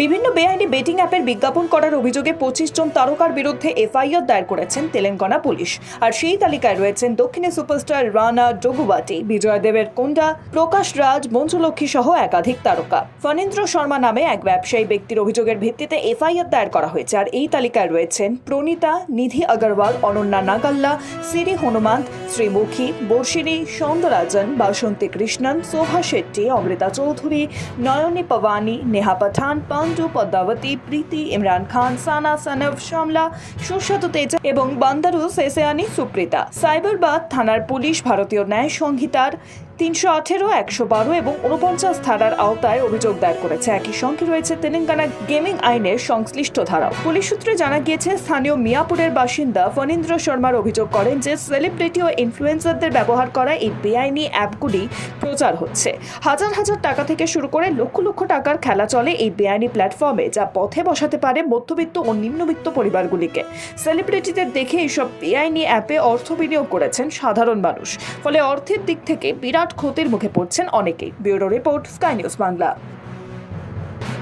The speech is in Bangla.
বিভিন্ন বেআইনি বেটিং অ্যাপের বিজ্ঞাপন করার অভিযোগে 25 জন তারকার বিরুদ্ধে এফআইআর দায়ের করেছেন তেলেঙ্গানা পুলিশ। আর সেই তালিকায় রয়েছেন দক্ষিণী সুপারস্টার রানা ডগুবাটি, বিজয় দেবের কোন্ডা, প্রকাশ রাজ, মঞ্জুলক্ষ্মী সহ একাধিক তারকা। ফণীন্দ্র শর্মা নামে এক ব্যবসায়ী ব্যক্তির অভিযোগের ভিত্তিতে এফআইআর দায়ের করা হয়েছে। আর এই তালিকায় রয়েছেন প্রণীতা, নিধি আগরওয়াল, অনন্যা নাগাল্লা, সিরি হনুমান্ত, শ্রীমুখী, বর্ষিনী, সৌন্দরাজন, বাসন্তী কৃষ্ণন, সোহা শেট্টি, অমৃতা চৌধুরী, নয়নী পওয়ানি, নেহা পাঠান, পান্ডু, পদ্মাবতী, প্রীতি, ইমরান খান, সানা, সনভ, শ্যামলা, সুস্বাদু তেজা এবং বান্দারু সেসেয়ানি সুপ্রিতা। সাইবারবাদ থানার পুলিশ ভারতীয় ন্যায় সংহিতার 318, 112 এবং 49 ধারার আওতায় অভিযোগ দায়ের করেছে। একই সঙ্গে রয়েছে তেলেঙ্গানা গেমিং আইনের সংশ্লিষ্ট ধারাও। পুলিশ সূত্রে জানা গিয়েছে, স্থানীয় মিয়াপুরের বাসিন্দা ফণীন্দ্র শর্মার অভিযোগ করেন যে সেলিব্রিটি ও ইনফ্লুয়েন্সারদের ব্যবহার করা এই বেআইনি অ্যাপগুলি প্রচার হচ্ছে। হাজার হাজার টাকা থেকে শুরু করে লক্ষ লক্ষ টাকার খেলা চলে এই বেআইনি প্ল্যাটফর্মে, যা পথে বসাতে পারে মধ্যবিত্ত ও নিম্নবিত্ত পরিবারগুলিকে। সেলিব্রিটিদের দেখে এইসব বেআইনি অ্যাপে অর্থ বিনিয়োগ করেছেন সাধারণ মানুষ, ফলে অর্থের দিক থেকে বিরাট ক্ষতির মুখে পড়ছেন অনেকেই। Bureau report, sky news Bangla.